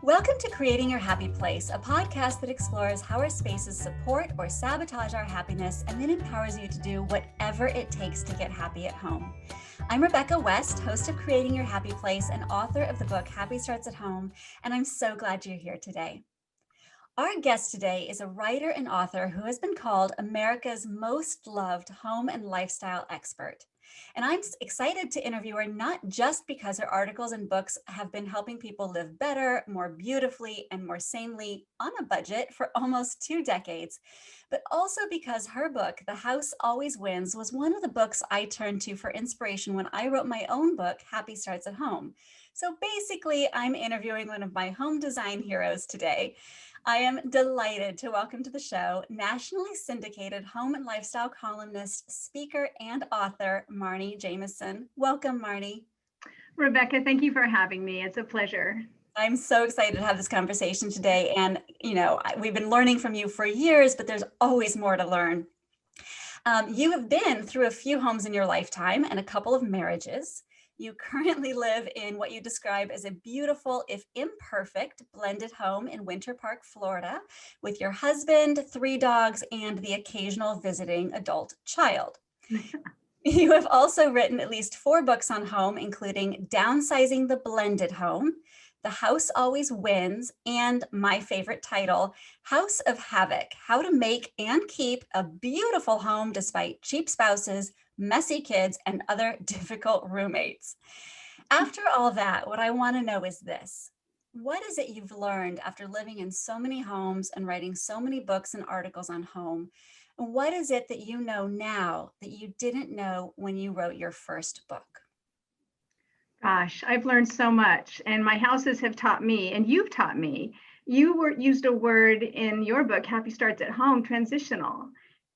Welcome to Creating Your Happy Place, a podcast that explores how our spaces support or sabotage our happiness and then empowers you to do whatever it takes to get happy at home. I'm Rebecca West, host of Creating Your Happy Place and author of the book Happy Starts at Home, and I'm so glad you're here today. Our guest today is a writer and author who has been called America's most loved home and lifestyle expert. And I'm excited to interview her not just because her articles and books have been helping people live better, more beautifully, and more sanely on a budget for almost 2 decades, but also because her book, The House Always Wins, was one of the books I turned to for inspiration when I wrote my own book, Happy Starts at Home. So basically, I'm interviewing one of my home design heroes today. I am delighted to welcome to the show nationally syndicated home and lifestyle columnist, speaker, and author, Marni Jameson. Welcome, Marni. Rebecca, thank you for having me. It's a pleasure. I'm so excited to have this conversation today. And, we've been learning from you for years, but there's always more to learn. You have been through a few homes in your lifetime and a couple of marriages. You currently live in what you describe as a beautiful, if imperfect, blended home in Winter Park, Florida, with your husband, 3 dogs, and the occasional visiting adult child. You have also written at least 4 books on home, including Downsizing the Blended Home, The House Always Wins, and my favorite title, House of Havoc, How to Make and Keep a Beautiful Home Despite Cheap Spouses, Messy Kids, and Other Difficult Roommates. After all that, what I want to know is this. What is it you've learned after living in so many homes and writing so many books and articles on home? And what is it that you know now that you didn't know when you wrote your first book? Gosh, I've learned so much, and my houses have taught me, and you've taught me. You used a word in your book, Happy Starts at Home, transitional.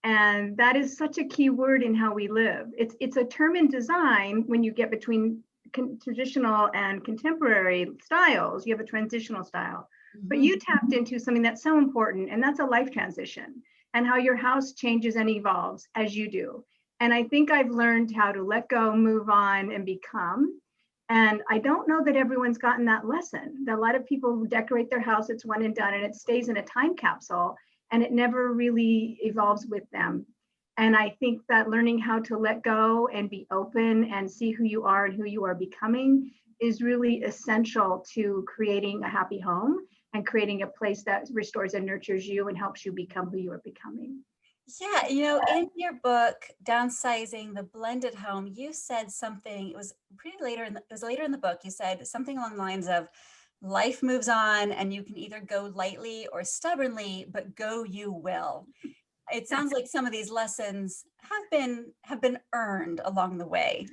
And that is such a key word in how we live. It's a term in design when you get between traditional and contemporary styles, you have a transitional style. But you tapped into something that's so important, and that's a life transition and how your house changes and evolves as you do. And I think I've learned how to let go, move on, and become. And I don't know that everyone's gotten that lesson. A lot of people decorate their house, it's one and done, and it stays in a time capsule, and it never really evolves with them. And I think that learning how to let go and be open and see who you are and who you are becoming is really essential to creating a happy home and creating a place that restores and nurtures you and helps you become who you are becoming. Yeah, in your book, Downsizing the Blended Home, you said something, it was later in the book, you said something along the lines of, life moves on and you can either go lightly or stubbornly, but go you will. It sounds like some of these lessons have been earned along the way.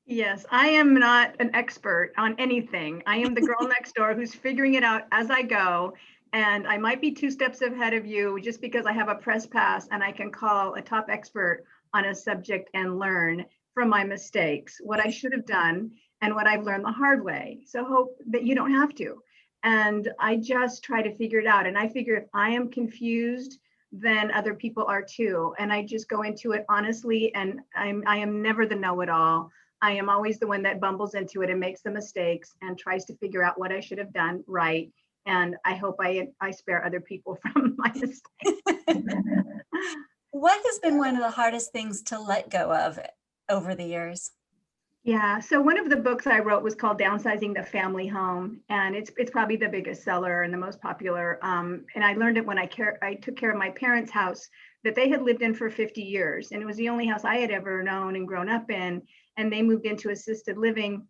Yes, I am not an expert on anything. I am the girl next door who's figuring it out as I go. And I might be 2 steps ahead of you just because I have a press pass and I can call a top expert on a subject and learn from my mistakes, what I should have done and what I've learned the hard way. So hope that you don't have to. And I just try to figure it out. And I figure if I am confused, then other people are too. And I just go into it honestly. And I am never the know-it-all. I am always the one that bumbles into it and makes the mistakes and tries to figure out what I should have done right. And I hope I spare other people from my mistakes. What has been one of the hardest things to let go of over the years? Yeah, so one of the books I wrote was called Downsizing the Family Home, and it's probably the biggest seller and the most popular. And I learned it when I took care of my parents' house that they had lived in for 50 years, and it was the only house I had ever known and grown up in. And they moved into assisted living,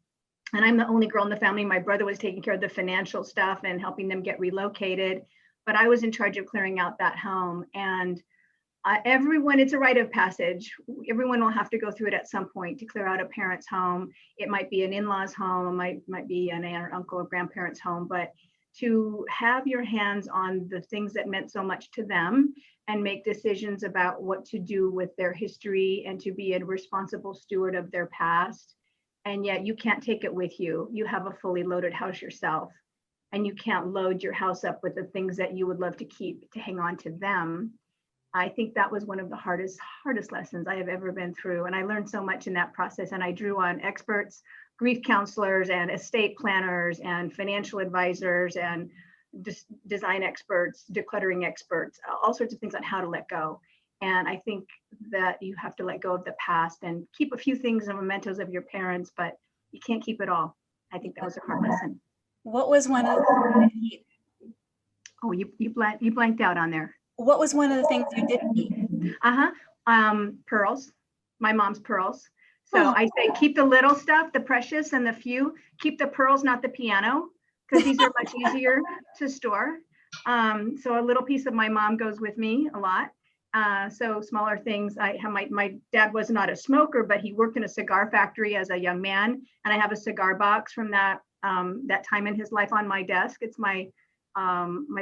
and I'm the only girl in the family. My brother was taking care of the financial stuff and helping them get relocated, but I was in charge of clearing out that home. And everyone, it's a rite of passage. Everyone will have to go through it at some point to clear out a parent's home. It might be an in-law's home, it might be an aunt or uncle or grandparent's home, but to have your hands on the things that meant so much to them and make decisions about what to do with their history and to be a responsible steward of their past. And yet you can't take it with you. You have a fully loaded house yourself, and you can't load your house up with the things that you would love to keep to hang on to them. I think that was one of the hardest lessons I have ever been through. And I learned so much in that process. And I drew on experts, grief counselors and estate planners and financial advisors and design experts, decluttering experts, all sorts of things on how to let go. And I think that you have to let go of the past and keep a few things and mementos of your parents, but you can't keep it all. I think that was a hard lesson. What was one of the Oh, you blanked out on there. What was one of the things you didn't eat? Pearls, my mom's pearls. So I say keep the little stuff, the precious and the few, keep the pearls, not the piano, because these are much easier to store. So a little piece of my mom goes with me a lot. So smaller things. I have my dad was not a smoker, but he worked in a cigar factory as a young man. And I have a cigar box from that time in his life on my desk. It's my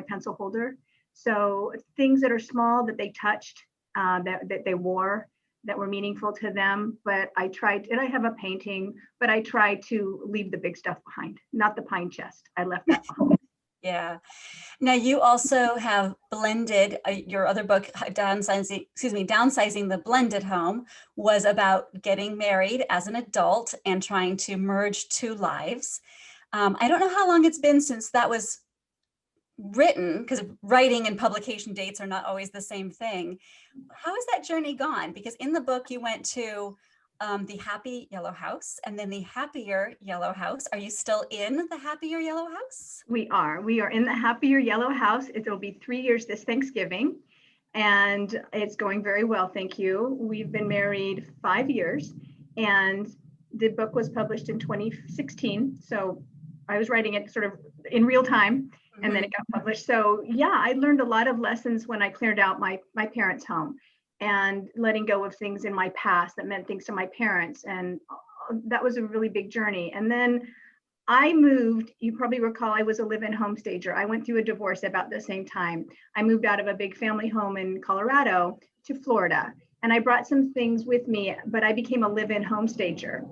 pencil holder. So things that are small that they touched, that they wore, that were meaningful to them. But I tried, and I have a painting, but I tried to leave the big stuff behind, not the pine chest. I left that behind. Yeah. Now you also have blended your other book, Downsizing the Blended Home, was about getting married as an adult and trying to merge two lives. I don't know how long it's been since that was written, because writing and publication dates are not always the same thing. How has that journey gone? Because in the book you went to the happy yellow house and then the happier yellow house. Are you still in the happier yellow house? We are in the happier yellow house. It'll be 3 years this Thanksgiving, and it's going very well, thank you. We've been married 5 years, and the book was published in 2016. So I was writing it sort of in real time, and then it got published. So yeah, I learned a lot of lessons when I cleared out my parents' home and letting go of things in my past that meant things to my parents. And that was a really big journey. And then I moved, you probably recall, I was a live-in homestager. I went through a divorce about the same time. I moved out of a big family home in Colorado to Florida. And I brought some things with me, but I became a live-in homestager.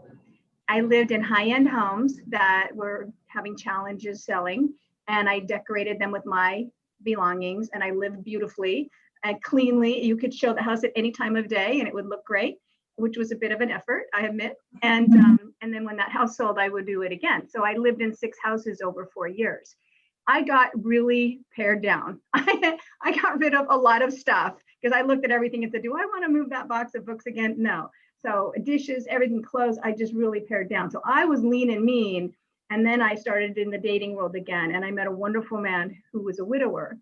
I lived in high-end homes that were having challenges selling, and I decorated them with my belongings, and I lived beautifully and cleanly. You could show the house at any time of day and it would look great, which was a bit of an effort, I admit. And then when that house sold, I would do it again. So I lived in 6 houses over 4 years. I got really pared down. I got rid of a lot of stuff because I looked at everything and said, do I want to move that box of books again? No. So dishes, everything, clothes, I just really pared down. So I was lean and mean. And then I started in the dating world again. And I met a wonderful man who was a widower,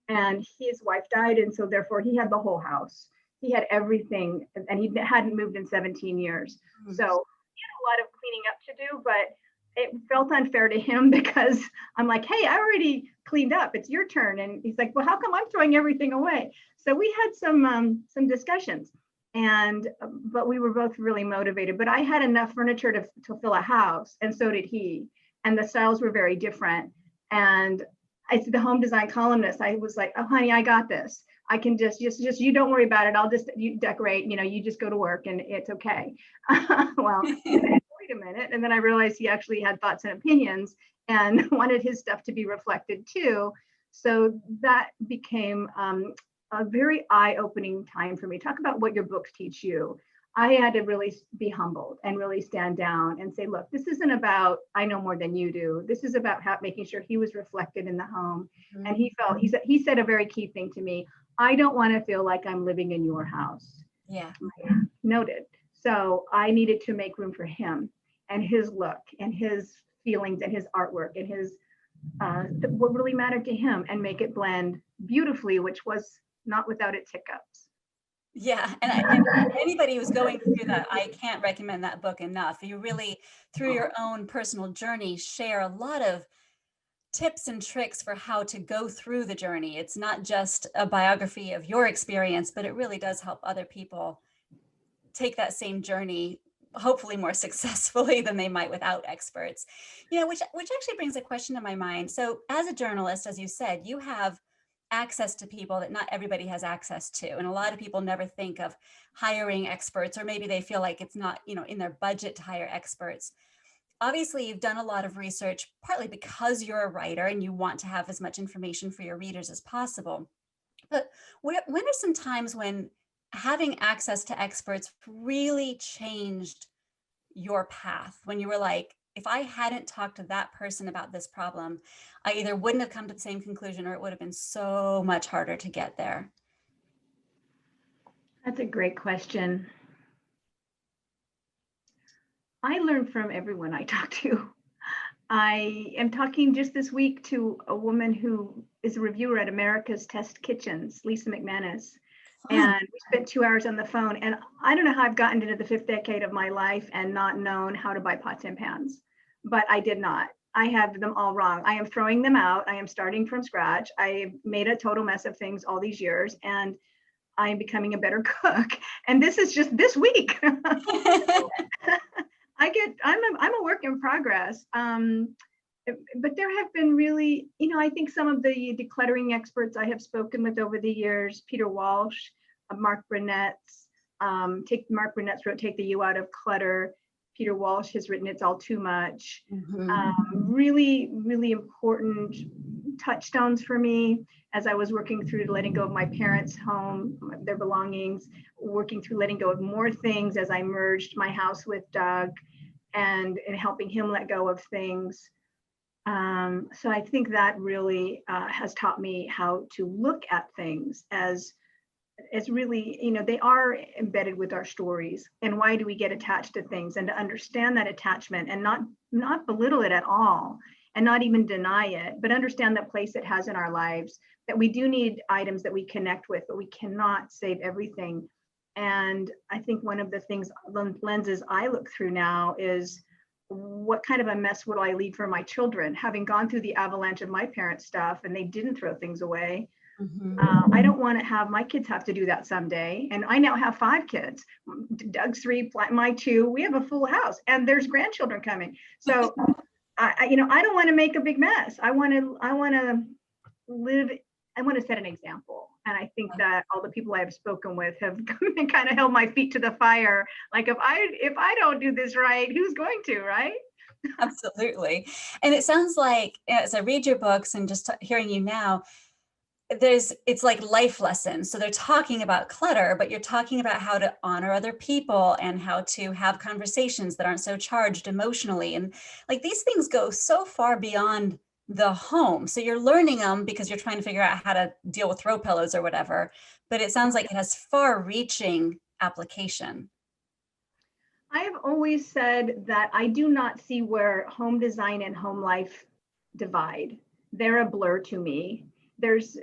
and his wife died. And so therefore he had the whole house. He had everything, and he hadn't moved in 17 years. So he had a lot of cleaning up to do, but it felt unfair to him because I'm like, hey, I already cleaned up. It's your turn. And he's like, well, how come I'm throwing everything away? So we had some discussions, but we were both really motivated. But I had enough furniture to fill a house, and so did he. And the styles were very different. And it's the home design columnist. I was like, oh, honey, I got this. I can just you don't worry about it. I'll just you decorate, you just go to work and it's okay. Well, wait a minute. And then I realized he actually had thoughts and opinions and wanted his stuff to be reflected too. So that became a very eye-opening time for me. Talk about what your books teach you. I had to really be humbled and really stand down and say, look, this isn't about, I know more than you do. This is about making sure he was reflected in the home. Mm-hmm. And he said a very key thing to me. I don't want to feel like I'm living in your house. Yeah. Noted. So I needed to make room for him and his look and his feelings and his artwork and his, what really mattered to him, and make it blend beautifully, which was not without its hiccups. Yeah, and anybody who's going through that, I can't recommend that book enough. You really, through your own personal journey, share a lot of tips and tricks for how to go through the journey. It's not just a biography of your experience, but it really does help other people take that same journey, hopefully more successfully than they might without experts. Which actually brings a question to my mind. So as a journalist, as you said, you have access to people that not everybody has access to. And a lot of people never think of hiring experts, or maybe they feel like it's not, in their budget to hire experts. Obviously, you've done a lot of research, partly because you're a writer and you want to have as much information for your readers as possible. But when are some times when having access to experts really changed your path? When you were like, if I hadn't talked to that person about this problem, I either wouldn't have come to the same conclusion or it would have been so much harder to get there. That's a great question. I learn from everyone I talk to. I am talking just this week to a woman who is a reviewer at America's Test Kitchens, Lisa McManus. Fun. And we spent 2 hours on the phone. And I don't know how I've gotten into the 5th decade of my life and not known how to buy pots and pans, but I did not. I have them all wrong. I am throwing them out. I am starting from scratch. I made a total mess of things all these years, and I am becoming a better cook. And this is just this week. I'm a work in progress. But there have been really, I think some of the decluttering experts I have spoken with over the years, Peter Walsh, Mark Burnett's, Mark Burnett's wrote Take the You Out of Clutter. Peter Walsh has written It's All Too Much. Really, really important touchstones for me as I was working through letting go of my parents' home, their belongings, working through letting go of more things as I merged my house with Doug and helping him let go of things. So I think that really has taught me how to look at things as really, they are embedded with our stories. And why do we get attached to things? And to understand that attachment and not belittle it at all, and not even deny it, but understand the place it has in our lives, that we do need items that we connect with, but we cannot save everything. And I think one of the things, lenses I look through now is, what kind of a mess would I leave for my children? Having gone through the avalanche of my parents' stuff and they didn't throw things away. I don't want to have my kids have to do that someday. And I now have 5 kids. Doug's 3, my 2. We have a full house, and there's grandchildren coming. So, I don't want to make a big mess. I want to live. I want to set an example. And I think that all the people I've spoken with have kind of held my feet to the fire. Like, if I don't do this right, who's going to, right? Absolutely. And it sounds like, as I read your books and just hearing you now, it's like life lessons. So they're talking about clutter, but you're talking about how to honor other people and how to have conversations that aren't so charged emotionally. And like, these things go so far beyond the home. So you're learning them because you're trying to figure out how to deal with throw pillows or whatever, but it sounds like it has far reaching application. I have always said that I do not see where home design and home life divide. They're a blur to me.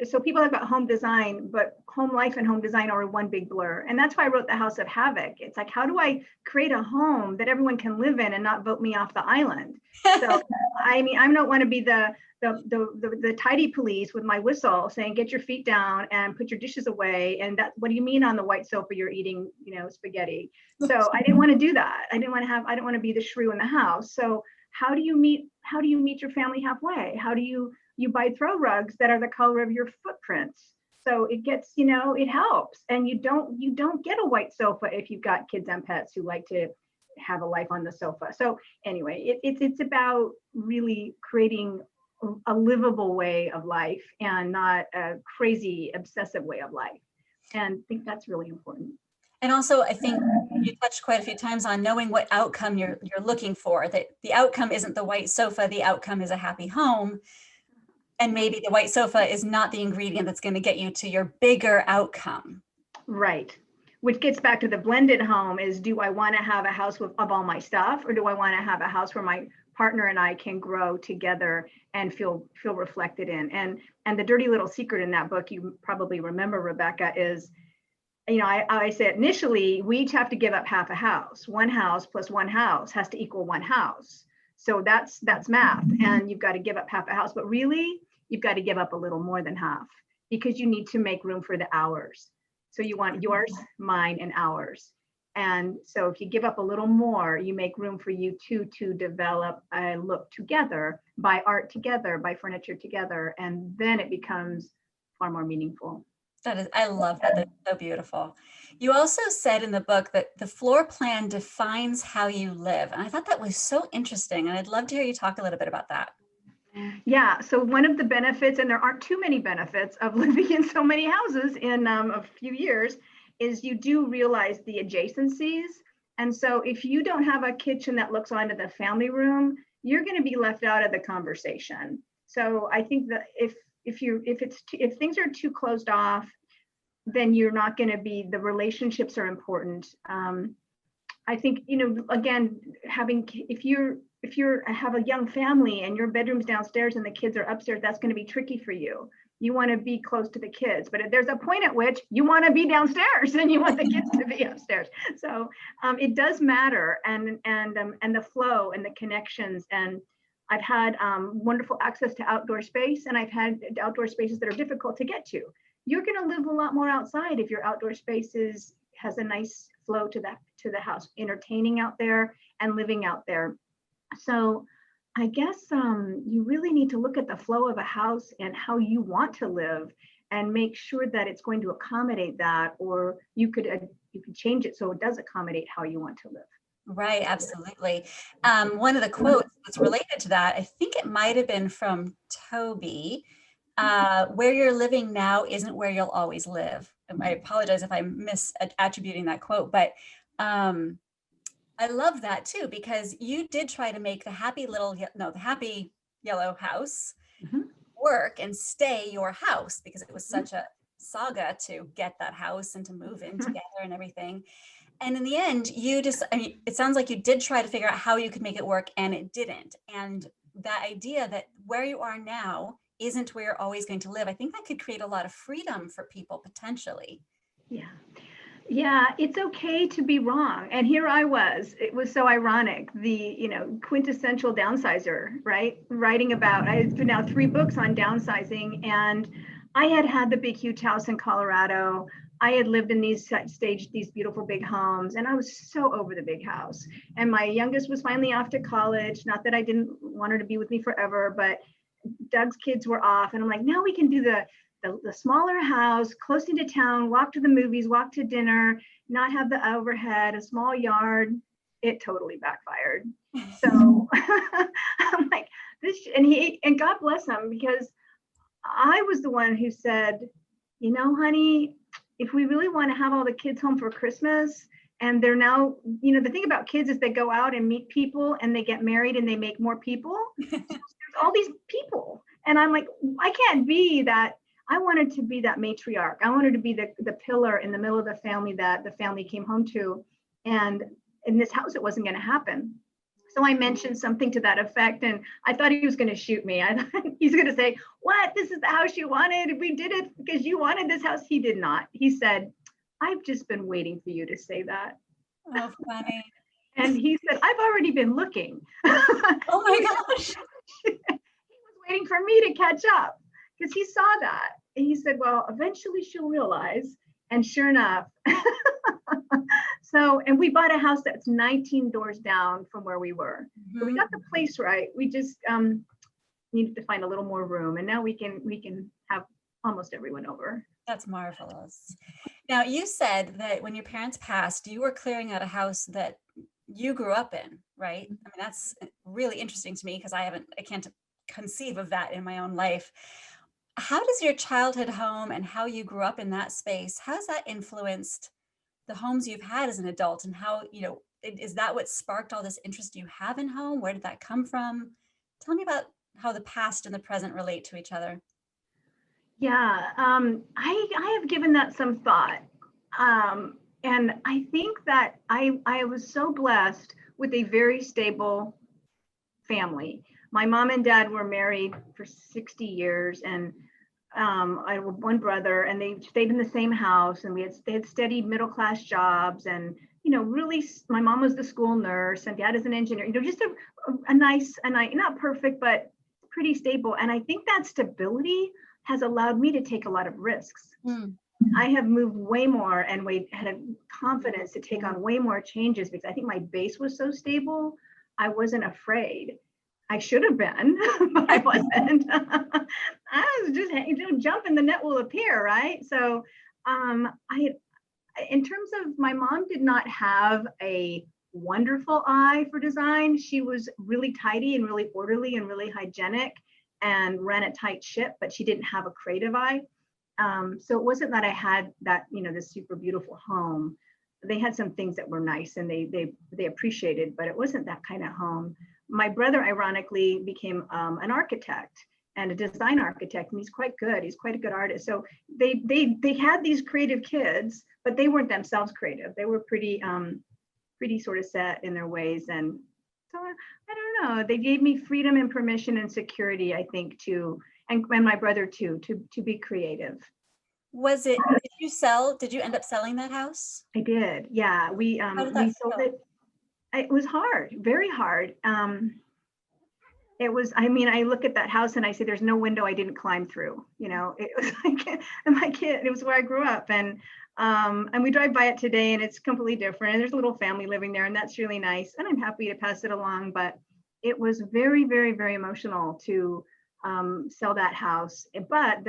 So people talk about home design, but home life and home design are one big blur. And that's why I wrote The House of Havoc. It's like, how do I create a home that everyone can live in and not vote me off the island? So, I mean, I don't want to be the tidy police with my whistle saying, get your feet down and put your dishes away. And that, what do you mean on the white sofa you're eating, spaghetti? So I didn't want to do that. I didn't want to be the shrew in the house. So how do you meet your family halfway? How do you buy throw rugs that are the color of your footprints? So it gets, it helps. And you don't get a white sofa if you've got kids and pets who like to have a life on the sofa. So anyway, it's about really creating a livable way of life and not a crazy obsessive way of life. And I think that's really important. And also, I think you touched quite a few times on knowing what outcome you're looking for, that the outcome isn't the white sofa, the outcome is a happy home. And maybe the white sofa is not the ingredient that's going to get you to your bigger outcome. Right. Which gets back to the blended home is, do I want to have a house of all my stuff, or do I want to have a house where my partner and I can grow together and feel reflected in? And the dirty little secret in that book, you probably remember, Rebecca, is, I said initially we each have to give up half a house. One house plus one house has to equal one house. So that's math, and you've got to give up half a house, but really you've got to give up a little more than half, because you need to make room for the hours. So you want yours, mine, and ours. And so if you give up a little more, you make room for you two to develop a look together, buy art together, buy furniture together, and then it becomes far more meaningful. I love that. That's so beautiful. You also said in the book that the floor plan defines how you live. And I thought that was so interesting. And I'd love to hear you talk a little bit about that. Yeah, so one of the benefits, and there aren't too many benefits of living in so many houses in a few years, is you do realize the adjacencies. And so if you don't have a kitchen that looks onto the family room, you're going to be left out of the conversation. So I think that if things are too closed off, then you're not going to be, the relationships are important. I think, again, if you have a young family and your bedroom's downstairs and the kids are upstairs, that's going to be tricky for you. You want to be close to the kids, but there's a point at which you want to be downstairs and you want the kids to be upstairs. So it does matter, and the flow and the connections. And I've had wonderful access to outdoor space, and I've had outdoor spaces that are difficult to get to. You're going to live a lot more outside if your outdoor spaces has a nice flow to the house, entertaining out there and living out there. So I guess you really need to look at the flow of a house and how you want to live, and make sure that it's going to accommodate that, or you could change it so it does accommodate how you want to live. Right, absolutely. One of the quotes that's related to that, I think it might have been from Toby, where you're living now isn't where you'll always live. I apologize if I'm misattributing that quote, but I love that too, because you did try to make the happy yellow house work and stay your house, because it was such a saga to get that house and to move in together and everything. And in the end, it sounds like you did try to figure out how you could make it work, and it didn't. And that idea that where you are now isn't where you're always going to live, I think that could create a lot of freedom for people potentially. Yeah, it's okay to be wrong. And here I was. It was so ironic. The, quintessential downsizer, right? Writing about, I've been now 3 books on downsizing, and I had the big, huge house in Colorado. I had lived in these beautiful big homes, and I was so over the big house. And my youngest was finally off to college. Not that I didn't want her to be with me forever, but Doug's kids were off, and I'm like, now we can do the smaller house, close into town, walk to the movies, walk to dinner, not have the overhead, a small yard. It totally backfired. So I'm like, and God bless him, because I was the one who said, honey, if we really want to have all the kids home for Christmas, and they're now, the thing about kids is they go out and meet people and they get married and they make more people. There's all these people. And I'm like, I can't be that. I wanted to be that matriarch. I wanted to be the pillar in the middle of the family that the family came home to. And in this house, it wasn't going to happen. So I mentioned something to that effect, and I thought he was going to shoot me. I thought he's going to say, what? This is the house you wanted. We did it because you wanted this house. He did not. He said, I've just been waiting for you to say that. Oh, funny. And he said, I've already been looking. Oh my gosh. He was waiting for me to catch up, because he saw that. And he said, well, eventually she'll realize. And sure enough. So, and we bought a house that's 19 doors down from where we were. So we got the place right. We just needed to find a little more room. And now we can have almost everyone over. That's marvelous. Now, you said that when your parents passed, you were clearing out a house that you grew up in, right? I mean, that's really interesting to me, because I can't conceive of that in my own life. How does your childhood home and how you grew up in that space, how has that influenced the homes you've had as an adult, and how, is that what sparked all this interest you have in home? Where did that come from? Tell me about how the past and the present relate to each other. Yeah, I have given that some thought. And I think that I was so blessed with a very stable family. My mom and dad were married for 60 years, and I have one brother, and they stayed in the same house, and they had steady middle-class jobs, and really, my mom was the school nurse and dad is an engineer, just a nice, not perfect, but pretty stable. And I think that stability has allowed me to take a lot of risks. I have moved way more and had a confidence to take on way more changes, because I think my base was so stable. I wasn't afraid. I should have been, but I wasn't. I was just, jumping, the net will appear, right? So in terms of, my mom did not have a wonderful eye for design. She was really tidy and really orderly and really hygienic. and ran a tight ship, but she didn't have a creative eye. So it wasn't that I had that, this super beautiful home. They had some things that were nice and they appreciated, but it wasn't that kind of home. My brother, ironically, became an architect and a design architect, and he's quite good. He's quite a good artist. So they had these creative kids, but they weren't themselves creative. They were pretty sort of set in their ways. And so I don't know. They gave me freedom and permission and security, I think, and my brother too, to be creative. Did you end up selling that house? I did. Yeah, we sold it. It was hard, very hard. It was, I look at that house and I say, there's no window I didn't climb through. It was like, it was where I grew up. And we drive by it today and it's completely different. And there's a little family living there and that's really nice. And I'm happy to pass it along, but it was very, very, very emotional to sell that house. But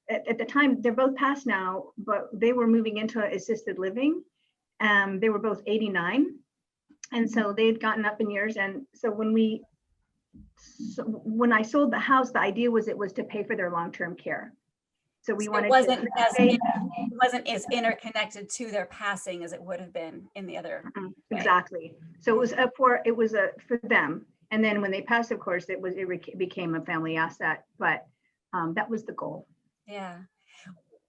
at the time, they're both passed now, but they were moving into assisted living. They were both 89. And so they'd gotten up in years. And so when I sold the house, the idea was it was to pay for their long-term care. So it wasn't as interconnected to their passing as it would have been in the other way. Exactly. So it was for them. And then when they passed, of course, it became a family asset. But that was the goal. Yeah.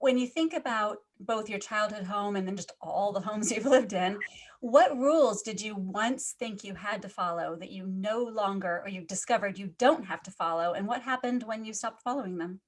When you think about both your childhood home and then just all the homes you've lived in, what rules did you once think you had to follow that you no longer, or you discovered you don't have to follow? And what happened when you stopped following them?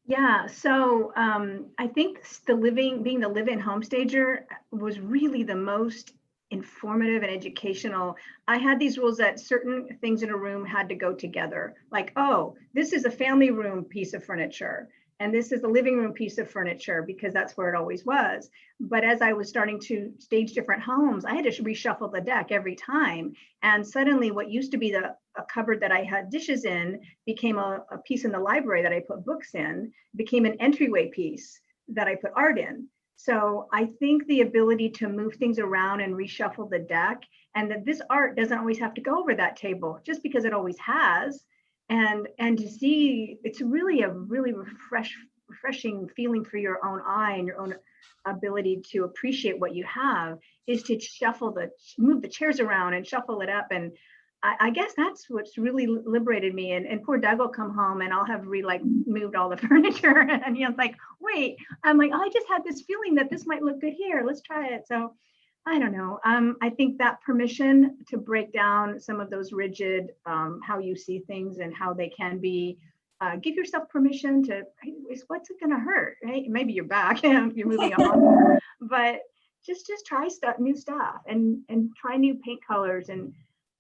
Yeah, so I think being the live-in homestager was really the most informative and educational. I had these rules that certain things in a room had to go together. Like, oh, this is a family room piece of furniture, and this is the living room piece of furniture, because that's where it always was. But as I was starting to stage different homes, I had to reshuffle the deck every time. And suddenly what used to be a cupboard that I had dishes in became a piece in the library that I put books in, became an entryway piece that I put art in. So I think the ability to move things around and reshuffle the deck, and that this art doesn't always have to go over that table just because it always has. And to see, it's really a really refreshing feeling for your own eye and your own ability to appreciate what you have, is to move the chairs around and shuffle it up. And I guess that's what's really liberated me. And poor Doug will come home and I'll have moved all the furniture, and he's like, wait, I'm like, I just had this feeling that this might look good here. Let's try it. So I don't know. I think that permission to break down some of those rigid, how you see things and how they can be, give yourself permission to, what's it going to hurt, right? Maybe your back, you're moving on, but just try new stuff and try new paint colors, and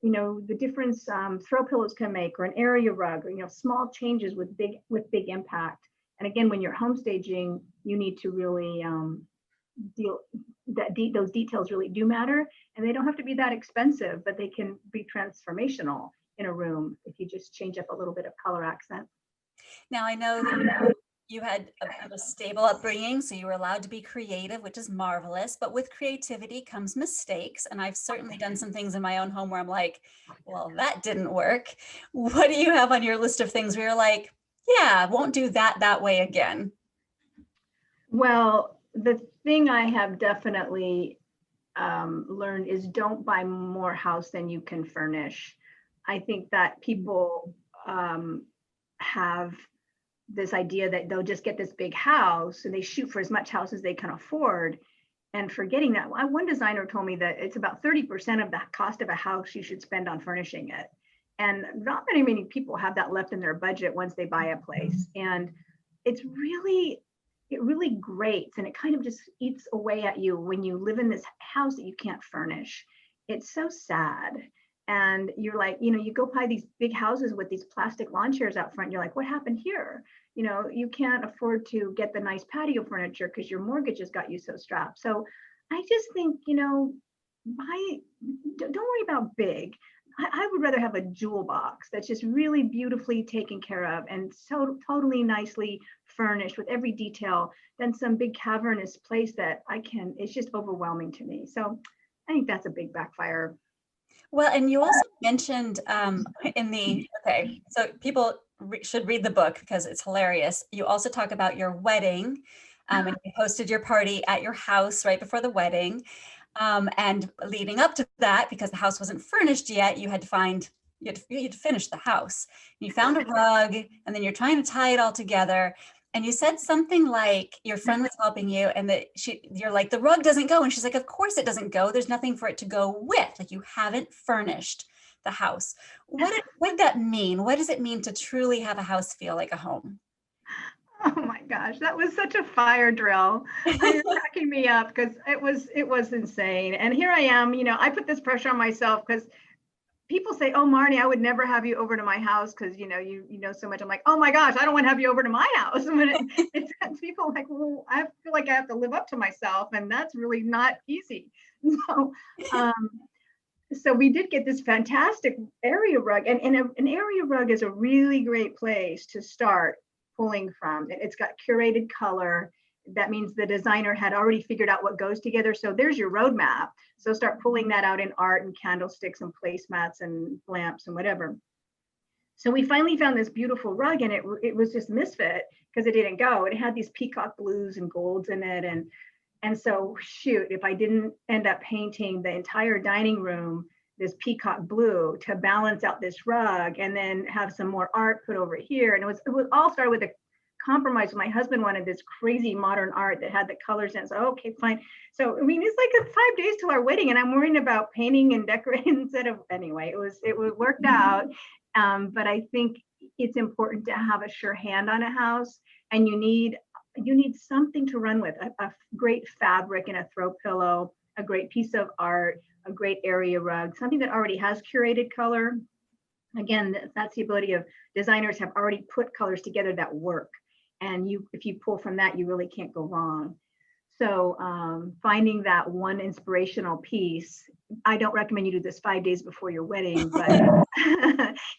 the difference throw pillows can make, or an area rug, or small changes with big impact. And again, when you're home staging, you need to really those details really do matter, and they don't have to be that expensive, but they can be transformational in a room if you just change up a little bit of color accent. Now, I know that you had a stable upbringing, so you were allowed to be creative, which is marvelous. But with creativity comes mistakes. And I've certainly done some things in my own home where I'm like, well, that didn't work. What do you have on your list of things where you're like, yeah, won't do that way again? Well, the thing I have definitely learned is don't buy more house than you can furnish. I think that people have this idea that they'll just get this big house and they shoot for as much house as they can afford, and forgetting that one designer told me that it's about 30% of the cost of a house you should spend on furnishing it. And not very many people have that left in their budget once they buy a place. And it really grates, and it kind of just eats away at you when you live in this house that you can't furnish. It's so sad. And you're like, you go buy these big houses with these plastic lawn chairs out front. You're like, what happened here? You can't afford to get the nice patio furniture because your mortgage has got you so strapped. So I just think, don't worry about big. I would rather have a jewel box that's just really beautifully taken care of and so totally nicely furnished with every detail than some big cavernous place that it's just overwhelming to me. So I think that's a big backfire. Well, and you also mentioned okay, so people should read the book because it's hilarious. You also talk about your wedding, and you hosted your party at your house right before the wedding. And leading up to that, because the house wasn't furnished yet, you had to finish the house. You found a rug, and then you're trying to tie it all together. And you said something like your friend was helping you, and that you're like, the rug doesn't go. And she's like, of course it doesn't go. There's nothing for it to go with. Like, you haven't furnished the house. What did that mean? What does it mean to truly have a house feel like a home? Oh my gosh, that was such a fire drill. You're cracking me up because it was insane. And here I am, I put this pressure on myself because people say, "Oh, Marni, I would never have you over to my house because you know so much." I'm like, "Oh my gosh, I don't want to have you over to my house." And when it's people like, "Well, I feel like I have to live up to myself," and that's really not easy. So, um, so we did get this fantastic area rug, and an area rug is a really great place to start pulling from. It's got curated color. That means the designer had already figured out what goes together. So there's your roadmap. So start pulling that out in art and candlesticks and placemats and lamps and whatever. So we finally found this beautiful rug, and it was just misfit because it didn't go. It had these peacock blues and golds in it, and so, shoot, if I didn't end up painting the entire dining room this peacock blue to balance out this rug, and then have some more art put over here. And it was all started with a compromise. My husband wanted this crazy modern art that had the colors in it. So, okay, fine. So, I mean, it's like 5 days till our wedding, and I'm worrying about painting and decorating instead of, anyway, it worked out. But I think it's important to have a sure hand on a house, and you need something to run with, a great fabric and a throw pillow, a great piece of art, a great area rug, something that already has curated color. Again, that's the ability of designers have already put colors together that work. And if you pull from that, you really can't go wrong. So finding that one inspirational piece, I don't recommend you do this 5 days before your wedding, but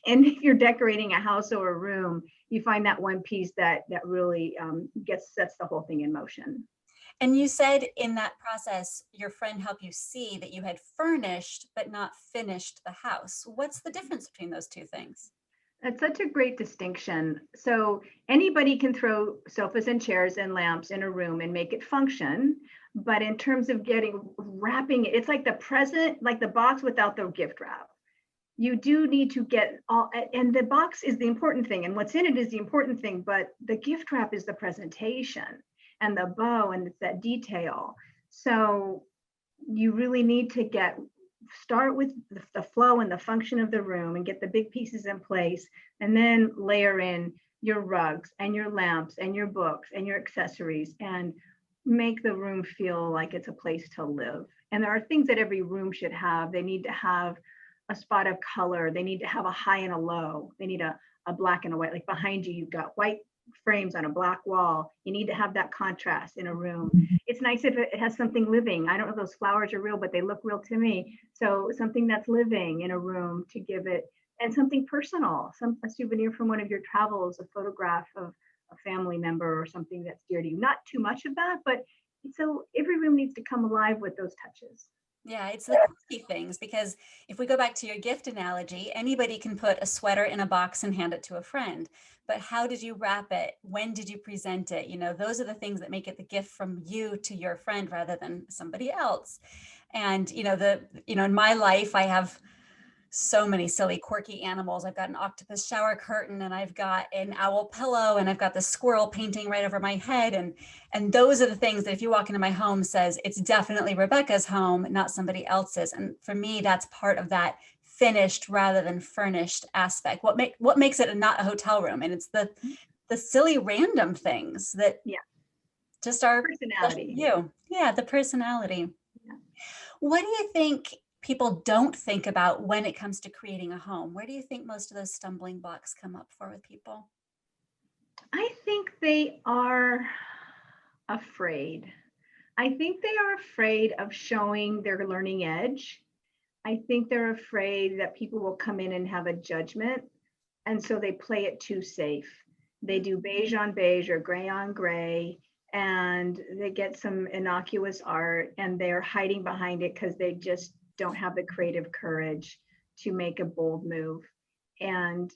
and if you're decorating a house or a room, you find that one piece that really sets the whole thing in motion. And you said in that process, your friend helped you see that you had furnished but not finished the house. What's the difference between those two things? That's such a great distinction. So anybody can throw sofas and chairs and lamps in a room and make it function. But in terms of wrapping it, it's like the present, like the box without the gift wrap. You do need to get all, and the box is the important thing, and what's in it is the important thing, but the gift wrap is the presentation and the bow, and it's that detail. So you really need to start with the flow and the function of the room and get the big pieces in place, and then layer in your rugs and your lamps and your books and your accessories, and make the room feel like it's a place to live. And there are things that every room should have. They need to have a spot of color. They need to have a high and a low. They need a black and a white. Like behind you, you've got white frames on a black wall. You need to have that contrast in a room. It's nice if it has something living. I don't know if those flowers are real, but they look real to me. So something that's living in a room to give it, and something personal, a souvenir from one of your travels, a photograph of a family member or something that's dear to you. Not too much of that, but so every room needs to come alive with those touches. Yeah, it's the quirky things, because if we go back to your gift analogy, anybody can put a sweater in a box and hand it to a friend. But how did you wrap it? When did you present it? Those are the things that make it the gift from you to your friend rather than somebody else. And, in my life, I have so many silly, quirky animals. I've got an octopus shower curtain, and I've got an owl pillow, and I've got the squirrel painting right over my head. And those are the things that if you walk into my home says it's definitely Rebecca's home, not somebody else's. And for me, that's part of that finished rather than furnished aspect. What makes it not a hotel room? And it's the silly random things that just are Personality. you. Yeah, the personality. Yeah. What do you think people don't think about when it comes to creating a home? Where do you think most of those stumbling blocks come up for with people? I think they are afraid. I think they are afraid of showing their learning edge. I think they're afraid that people will come in and have a judgment. And so they play it too safe. They do beige on beige or gray on gray, and they get some innocuous art, and they're hiding behind it because they just don't have the creative courage to make a bold move. And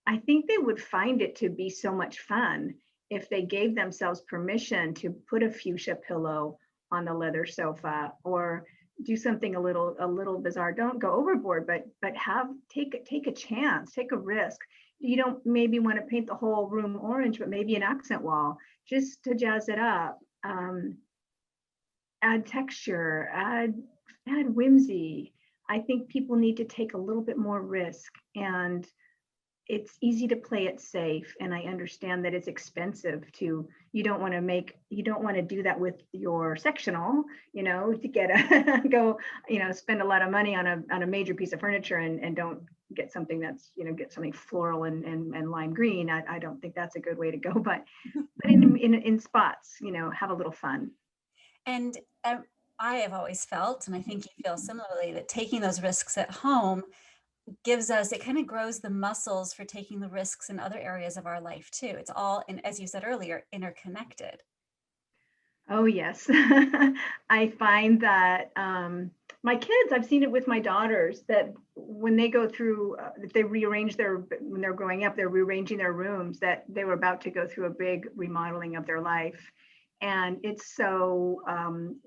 I think they would find it to be so much fun if they gave themselves permission to put a fuchsia pillow on the leather sofa, or do something a little bizarre. Don't go overboard, but take a chance, take a risk. You don't maybe want to paint the whole room orange, but maybe an accent wall just to jazz it up. Add texture, add whimsy. I think people need to take a little bit more risk, and it's easy to play it safe. And I understand that it's expensive to, you don't want to do that with your sectional, to get go, spend a lot of money on a major piece of furniture and don't get something that's, get something floral and lime green. I don't think that's a good way to go, but in spots, have a little fun. And I have always felt, and I think you feel similarly, that taking those risks at home it kind of grows the muscles for taking the risks in other areas of our life too. It's all, as you said earlier, interconnected. Oh, yes. I find that my kids, I've seen it with my daughters, that when they go through, if they when they're growing up, they're rearranging their rooms, that they were about to go through a big remodeling of their life. And it's so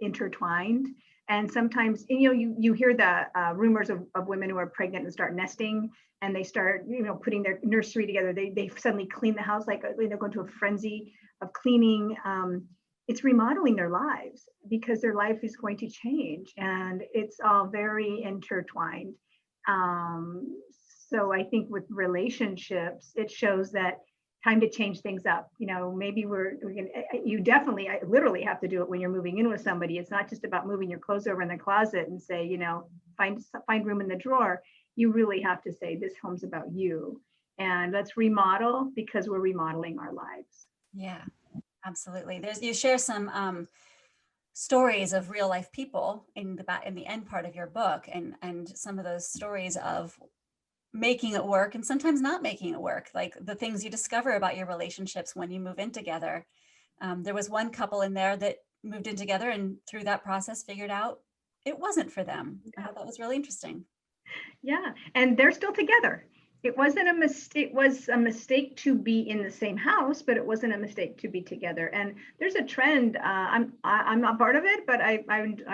intertwined. And sometimes, you hear the rumors of women who are pregnant and start nesting, and they start, putting their nursery together. They suddenly clean the house, like they're going to a frenzy of cleaning. It's remodeling their lives because their life is going to change, and it's all very intertwined. So I think with relationships, it shows that time to change things up. Maybe I literally have to do it when you're moving in with somebody. It's not just about moving your clothes over in the closet and say, find room in the drawer. You really have to say, this home's about you, and let's remodel, because we're remodeling our lives. Yeah, absolutely. You share some stories of real life people in the end part of your book, and some of those stories of making it work and sometimes not making it work, like the things you discover about your relationships when you move in together. There was one couple in there that moved in together, and through that process figured out it wasn't for them. I thought that was really interesting. Yeah, and they're still together. It wasn't a mistake. It was a mistake to be in the same house, but it wasn't a mistake to be together. And there's a trend. I'm not part of it, but I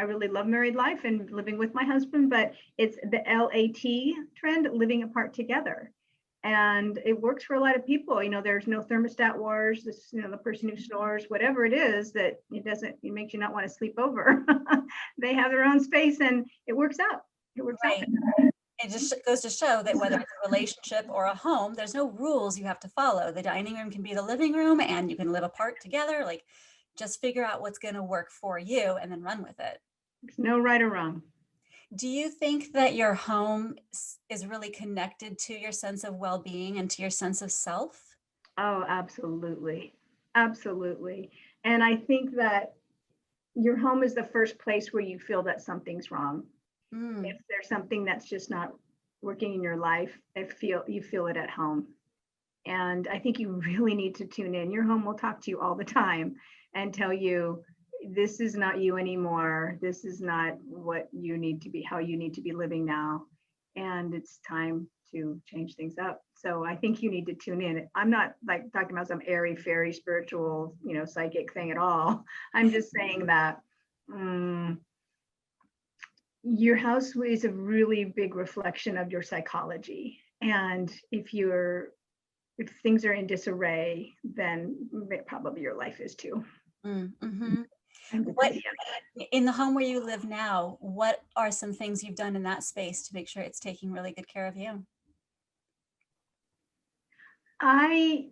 really love married life and living with my husband. But it's the LAT trend, living apart together, and it works for a lot of people. There's no thermostat wars. The person who snores, whatever it is, that it makes you not want to sleep over. They have their own space, and it works out. It works out. It just goes to show that whether it's a relationship or a home, there's no rules you have to follow. The dining room can be the living room, and you can live apart together. Like, just figure out what's going to work for you and then run with it. There's no right or wrong. Do you think that your home is really connected to your sense of well-being and to your sense of self? Oh, absolutely. Absolutely. And I think that your home is the first place where you feel that something's wrong. If there's something that's just not working in your life, you feel it at home. And I think you really need to tune in. Your home will talk to you all the time and tell you, this is not you anymore. This is not what you need to be, how you need to be living now. And it's time to change things up. So I think you need to tune in. I'm not like talking about some airy fairy spiritual, psychic thing at all. I'm just saying that your house is a really big reflection of your psychology. And if things are in disarray, then probably your life is too. Mm-hmm. What, in the home where you live now, what are some things you've done in that space to make sure it's taking really good care of you? I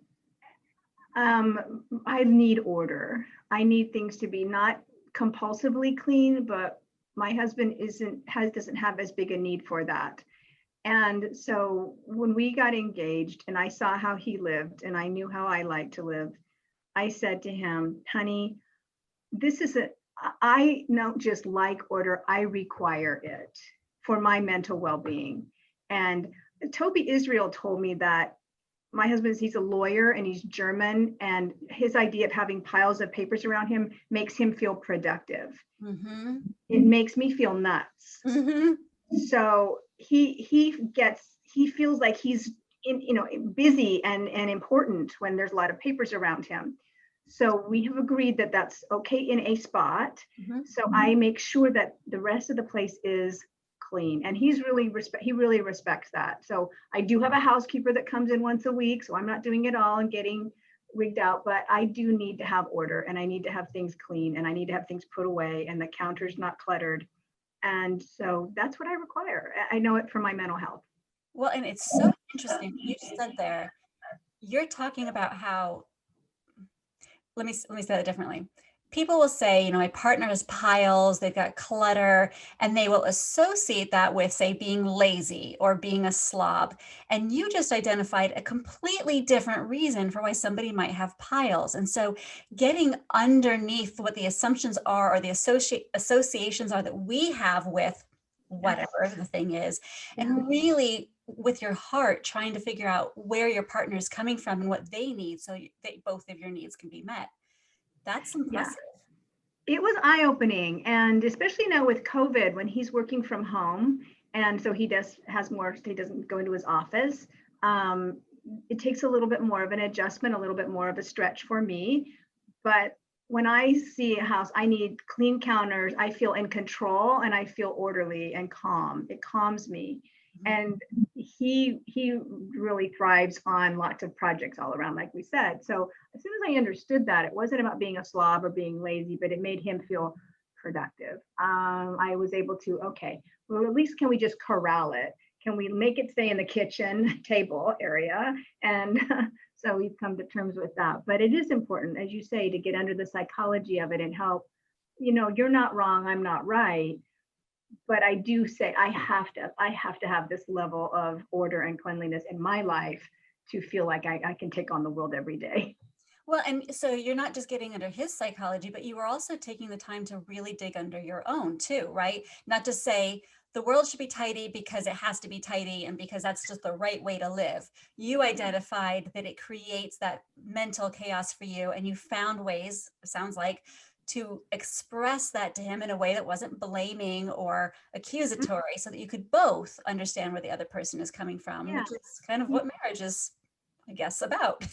need order. I need things to be not compulsively clean, but my husband doesn't have as big a need for that. And so when we got engaged and I saw how he lived and I knew how I like to live, I said to him, honey, I don't just like order, I require it for my mental well-being. And Toby Israel told me that my husband, he's a lawyer and he's German, and his idea of having piles of papers around him makes him feel productive. Mm-hmm. It makes me feel nuts. Mm-hmm. So he feels like he's busy and important when there's a lot of papers around him. So we have agreed that that's okay in a spot. Mm-hmm. So I make sure that the rest of the place is clean, and he really respects that. So I do have a housekeeper that comes in once a week, so I'm not doing it all and getting wigged out, but I do need to have order, and I need to have things clean, and I need to have things put away, and the counter's not cluttered. And so that's what I require. I know it for my mental health. Well, and it's so interesting. You just said there, you're talking about how, let me say that differently. People will say, my partner has piles, they've got clutter, and they will associate that with, say, being lazy or being a slob. And you just identified a completely different reason for why somebody might have piles. And so getting underneath what the assumptions are or the associations are that we have with whatever the thing is, and really with your heart trying to figure out where your partner is coming from and what they need so that both of your needs can be met. That's impressive. It was eye-opening, and especially now with COVID, when he's working from home, and so he doesn't go into his office. It takes a little bit more of an adjustment, a little bit more of a stretch for me. But when I see a house, I need clean counters. I feel in control and I feel orderly and calm. It calms me. And he really thrives on lots of projects all around, like we said. So as soon as I understood that, it wasn't about being a slob or being lazy, but it made him feel productive. I was able to, okay, well, at least can we just corral it? Can we make it stay in the kitchen table area? And so we've come to terms with that. But it is important, as you say, to get under the psychology of it and help, you're not wrong, I'm not right. But I do say I have to have this level of order and cleanliness in my life to feel like I can take on the world every day. Well, and so you're not just getting under his psychology, but you are also taking the time to really dig under your own too, right? Not to say the world should be tidy because it has to be tidy and because that's just the right way to live. You identified that it creates that mental chaos for you, and you found ways, it sounds like, to express that to him in a way that wasn't blaming or accusatory, so that you could both understand where the other person is coming from, which is kind of what marriage is, I guess, about.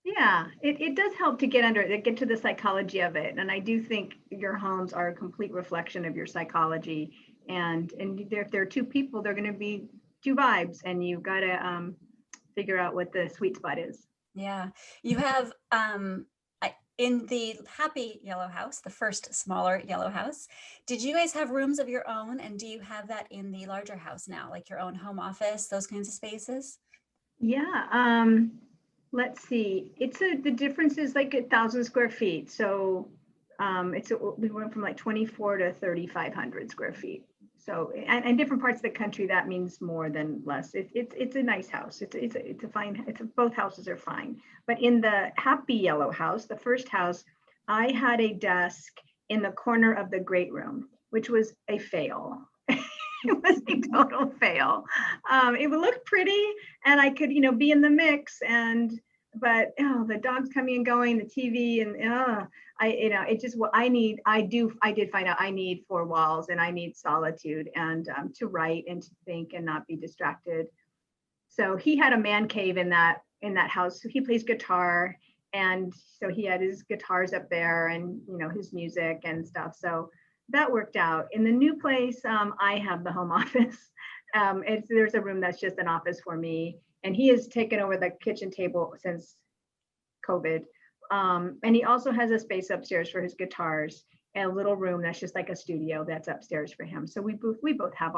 Yeah, it does help to get to the psychology of it. And I do think your homes are a complete reflection of your psychology. And if there are two people, they're going to be two vibes, and you've got to figure out what the sweet spot is. Yeah, you have in the happy yellow house, the first smaller yellow house, did you guys have rooms of your own? And do you have that in the larger house now, like your own home office, those kinds of spaces? Yeah. Let's see. The difference is like 1,000 square feet. So we went from like 24 to 3,500 square feet. So and different parts of the country, that means more than less. It's a nice house. It's a fine. Both houses are fine. But in the happy yellow house, the first house, I had a desk in the corner of the great room, which was a fail. It was a total fail. It would look pretty, and I could, be in the mix, but the dogs coming and going, the TV, and it just what I need. I did find out I need four walls, and I need solitude, and to write and to think and not be distracted. So he had a man cave in that house. He plays guitar, and so he had his guitars up there, and his music and stuff. So that worked out. In the new place, I have the home office. There's a room that's just an office for me, and he has taken over the kitchen table since COVID. And he also has a space upstairs for his guitars, and a little room that's just like a studio that's upstairs for him. So we both have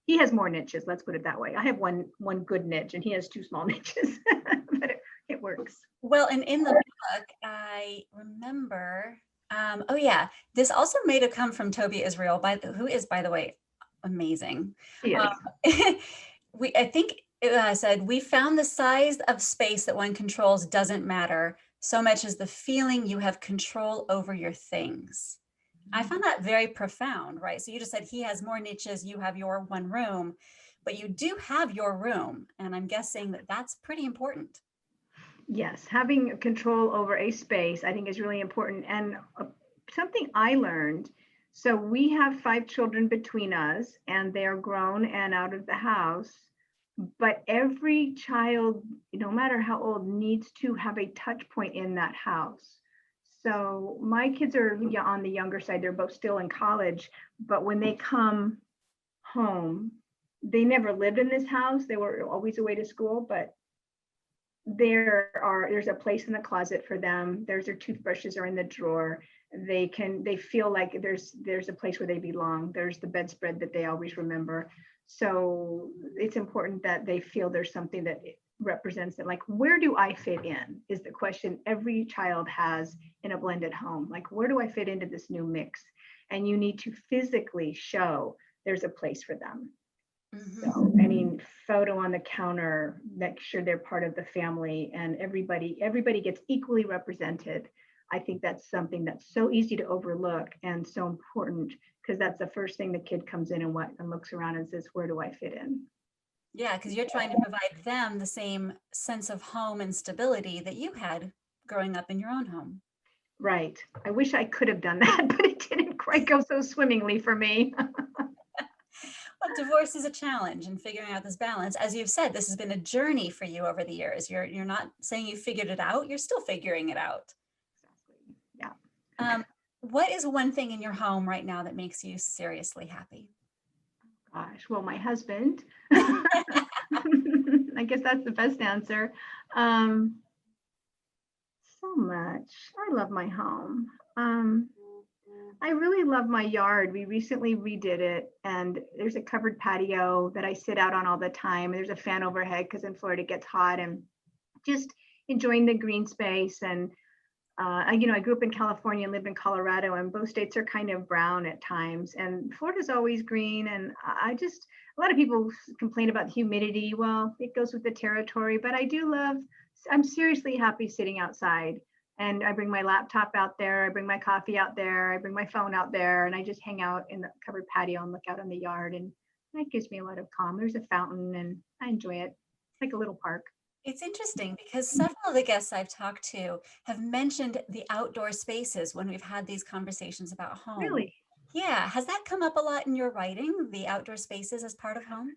he has more niches, let's put it that way. I have one good niche, and he has two small niches, but it works. Well, and in the book, I remember, oh yeah, this also may have come from Toby Israel, who is, by the way, amazing. Yes. I think it said, we found the size of space that one controls doesn't matter so much as the feeling you have control over your things. I found that very profound, right? So you just said he has more niches, you have your one room, but you do have your room. And I'm guessing that that's pretty important. Yes, having control over a space, I think, is really important. And something I learned, so we have 5 children between us, and they are grown and out of the house. But every child, no matter how old, needs to have a touch point in that house. So my kids are on the younger side. They're both still in college, but when they come home, they never lived in this house. They were always away to school, but there's a place in the closet for them. Their toothbrushes are in the drawer. They feel like there's a place where they belong. There's the bedspread that they always remember. So it's important that they feel there's something that represents it. Like, where do I fit in is the question every child has in a blended home. Like, where do I fit into this new mix? And you need to physically show there's a place for them. So, I mean, photo on the counter, make sure they're part of the family, and everybody gets equally represented. I think that's something that's so easy to overlook and so important, because that's the first thing the kid comes in and looks around and says, where do I fit in? Yeah, because you're trying to provide them the same sense of home and stability that you had growing up in your own home. Right. I wish I could have done that, but it didn't quite go so swimmingly for me. Well, divorce is a challenge, and figuring out this balance. As you've said, this has been a journey for you over the years. You're not saying you figured it out, you're still figuring it out. Yeah. What is one thing in your home right now that makes you seriously happy? Gosh, well, my husband. I guess that's the best answer. So much. I love my home. I really love my yard. We recently redid it, and there's a covered patio that I sit out on all the time. There's a fan overhead because in Florida it gets hot, and just enjoying the green space. And I grew up in California and lived in Colorado, and both states are kind of brown at times, and Florida's always green. And a lot of people complain about humidity. Well, it goes with the territory, but I'm seriously happy sitting outside. And I bring my laptop out there, I bring my coffee out there, I bring my phone out there, and I just hang out in the covered patio and look out on the yard. And that gives me a lot of calm. There's a fountain, and I enjoy it. It's like a little park. It's interesting because several of the guests I've talked to have mentioned the outdoor spaces when we've had these conversations about home. Really? Yeah. Has that come up a lot in your writing, the outdoor spaces as part of home?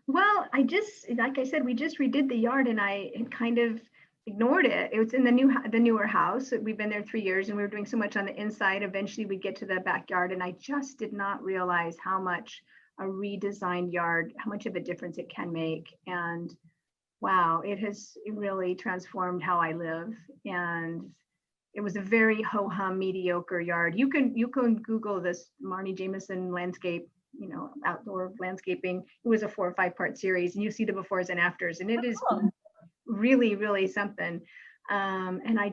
Well, like I said, we just redid the yard, and I had kind of ignored it. It was in the newer house. We've been there 3 years, and we were doing so much on the inside. Eventually we'd get to the backyard, and I just did not realize how much a redesigned yard, how much of a difference it can make. And wow, it has really transformed how I live. And it was a very ho-hum, mediocre yard. You can Google this Marni Jameson landscape, outdoor landscaping. It was a 4 or 5 part series, and you see the befores and afters, and it is really, really something. And I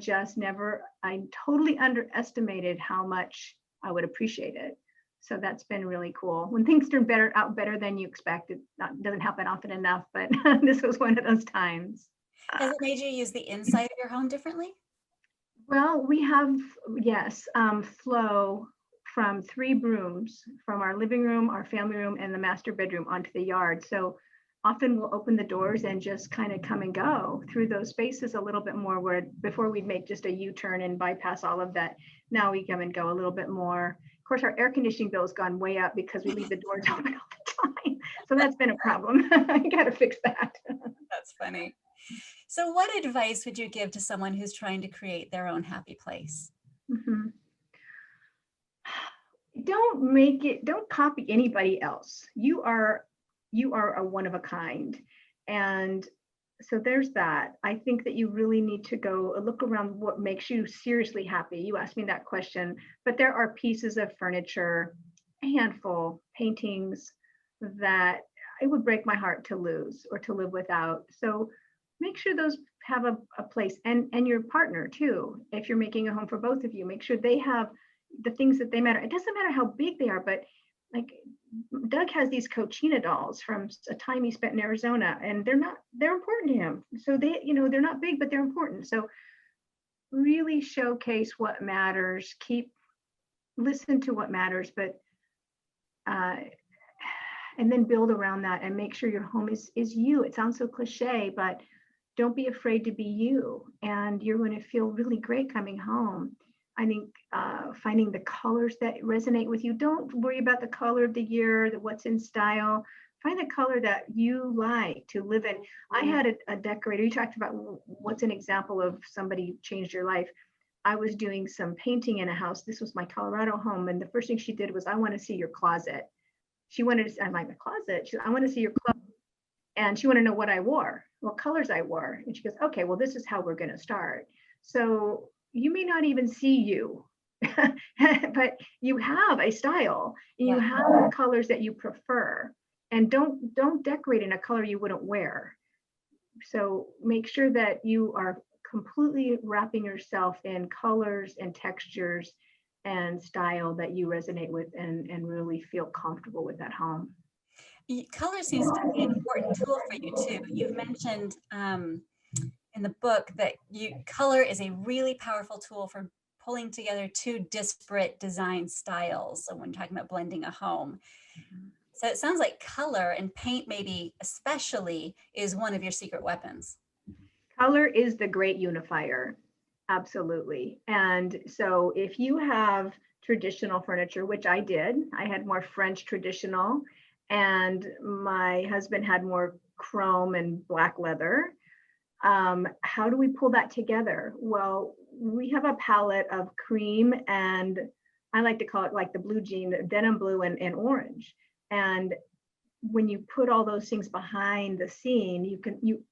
totally underestimated how much I would appreciate it. So that's been really cool. When things turn out better than you expect, it doesn't happen often enough, but this was one of those times. Has it made you use the inside of your home differently? Well, we have, yes, flow from 3 rooms, from our living room, our family room, and the master bedroom onto the yard. So often we'll open the doors and just kind of come and go through those spaces a little bit more, where before we'd make just a U-turn and bypass all of that. Now we come and go a little bit more. Of course, our air conditioning bill has gone way up because we leave the doors open all the time. So that's been a problem. I got to fix that. That's funny. So what advice would you give to someone who's trying to create their own happy place? Mm-hmm. Don't copy anybody else. You are a one of a kind. And so there's that. I think that you really need to go look around what makes you seriously happy. You asked me that question, but there are pieces of furniture, a handful, paintings that it would break my heart to lose or to live without. So make sure those have a place, and your partner too. If you're making a home for both of you, make sure they have the things that they matter. It doesn't matter how big they are, but like Doug has these Cochina dolls from a time he spent in Arizona, and they're important to him. So they're not big, but they're important. So really showcase what matters, listen to what matters, but and then build around that and make sure your home is you. It sounds so cliche, but don't be afraid to be you, and you're going to feel really great coming home. I think finding the colors that resonate with you. Don't worry about the color of the year, what's in style. Find the color that you like to live in. I had a decorator. You talked about what's an example of somebody changed your life. I was doing some painting in a house. This was my Colorado home. And the first thing she did was, I want to see your closet. She wanted to see, I'm like, the closet? She said, I want to see your closet. And she wanted to know what I wore, what colors I wore. And she goes, okay, well, this is how we're going to start. So you may not even see you, but you have a style, and you have colors that you prefer. And don't decorate in a color you wouldn't wear. So make sure that you are completely wrapping yourself in colors and textures and style that you resonate with, and really feel comfortable with at home. Color seems to be an important tool for you too. You've mentioned in the book that color is a really powerful tool for pulling together two disparate design styles. So when talking about blending a home. So it sounds like color, and paint maybe especially, is one of your secret weapons. Color is the great unifier. Absolutely. And so if you have traditional furniture, which I did, I had more French traditional, and my husband had more chrome and black leather. How do we pull that together? Well, we have a palette of cream, and I like to call it like the blue jean, denim blue and orange. And when you put all those things behind the scene,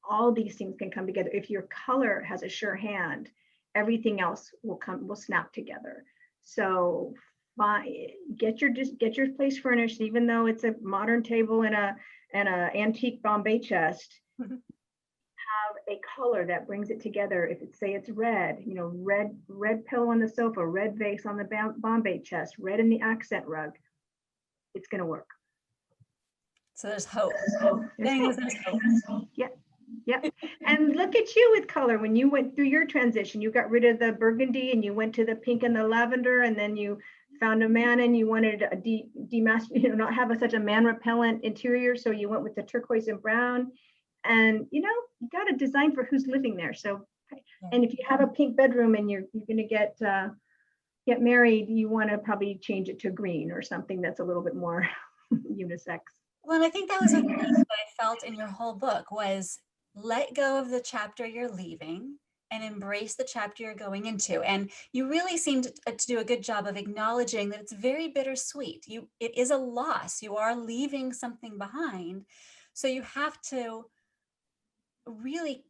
all these things can come together. If your color has a sure hand, everything else will snap together. So get your place furnished, even though it's a modern table and a antique Bombay chest. Have a color that brings it together. If it's red, red pillow on the sofa, red vase on the Bombay chest, red in the accent rug, it's going to work. So there's hope. There's hope. Yeah. And look at you with color. When you went through your transition, you got rid of the burgundy and you went to the pink and the lavender, and then you found a man and you wanted a not have such a man repellent interior, so you went with the turquoise and brown. And you got to design for who's living there. So, and if you have a pink bedroom and you're going to get married, you want to probably change it to green or something that's a little bit more unisex. Well, and I think that was what I felt in your whole book was let go of the chapter you're leaving and embrace the chapter you're going into. And you really seemed to do a good job of acknowledging that it's very bittersweet. It is a loss. You are leaving something behind. So you have to really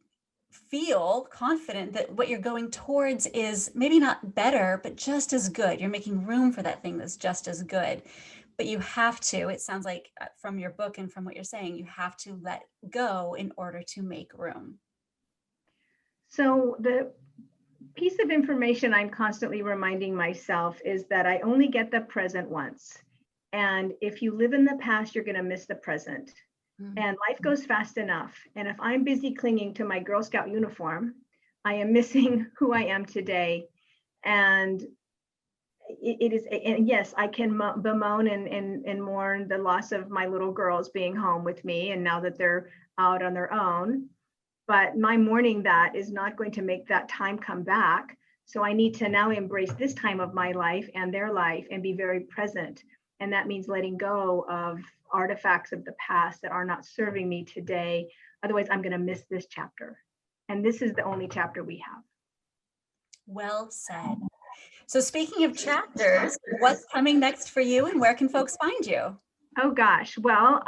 feel confident that what you're going towards is maybe not better, but just as good. You're making room for that thing that's just as good. But you have to, it sounds like from your book and from what you're saying, you have to let go in order to make room. So the piece of information I'm constantly reminding myself is that I only get the present once. And if you live in the past, you're going to miss the present. Mm-hmm. And life goes fast enough. And if I'm busy clinging to my Girl Scout uniform, I am missing who I am today. And it is, and yes, I can bemoan and mourn the loss of my little girls being home with me, and now that they're out on their own. But my mourning that is not going to make that time come back. So I need to now embrace this time of my life and their life and be very present. And that means letting go of artifacts of the past that are not serving me today. Otherwise, I'm going to miss this chapter. And this is the only chapter we have. Well said. So speaking of chapters, what's coming next for you, and where can folks find you? Oh gosh, well,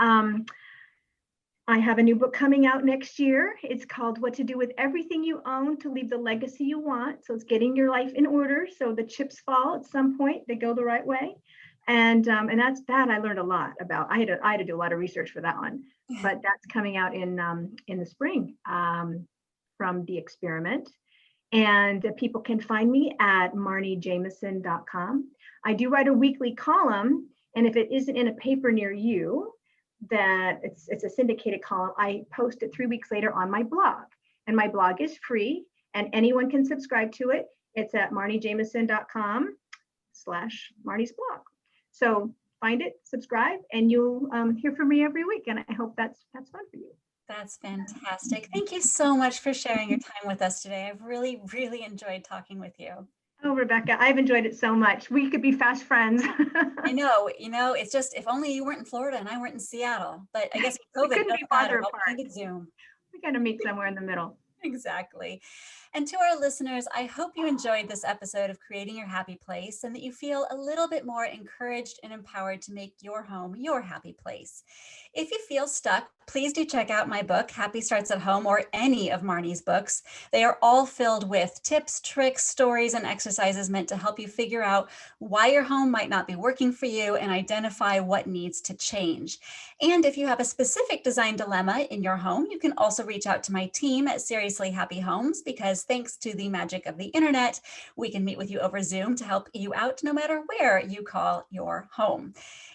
I have a new book coming out next year. It's called What to Do with Everything You Own to Leave the Legacy You Want. So it's getting your life in order so the chips fall at some point, they go the right way. And that's that I learned a lot about. I had to do a lot of research for that one, but that's coming out in the spring from The Experiment. And people can find me at marnijameson.com. I do write a weekly column, and if it isn't in a paper near you, that it's a syndicated column, I post it 3 weeks later on my blog. And my blog is free, and anyone can subscribe to it. It's at marnijameson.com/Marni's blog. So find it, subscribe, and you'll hear from me every week. And I hope that's fun for you. That's fantastic. Thank you so much for sharing your time with us today. I've really, really enjoyed talking with you. Oh, Rebecca, I've enjoyed it so much. We could be fast friends. I know, it's just, if only you weren't in Florida and I weren't in Seattle, but I guess with COVID, couldn't be doesn't farther matter. All we apart. need is Zoom. We got to meet somewhere in the middle. Exactly. And to our listeners, I hope you enjoyed this episode of Creating Your Happy Place and that you feel a little bit more encouraged and empowered to make your home your happy place. If you feel stuck, please do check out my book, Happy Starts at Home, or any of Marni's books. They are all filled with tips, tricks, stories, and exercises meant to help you figure out why your home might not be working for you and identify what needs to change. And if you have a specific design dilemma in your home, you can also reach out to my team at Seriously Happy Homes, because thanks to the magic of the internet, we can meet with you over Zoom to help you out no matter where you call your home.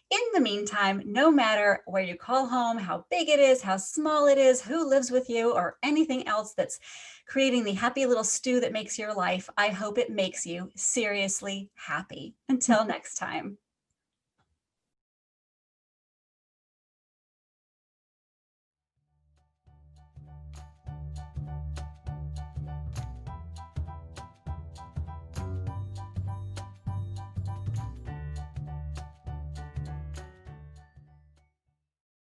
In the meantime, no matter where you call home, how big it is, how small it is, who lives with you, or anything else that's creating the happy little stew that makes your life, I hope it makes you seriously happy. Until next time.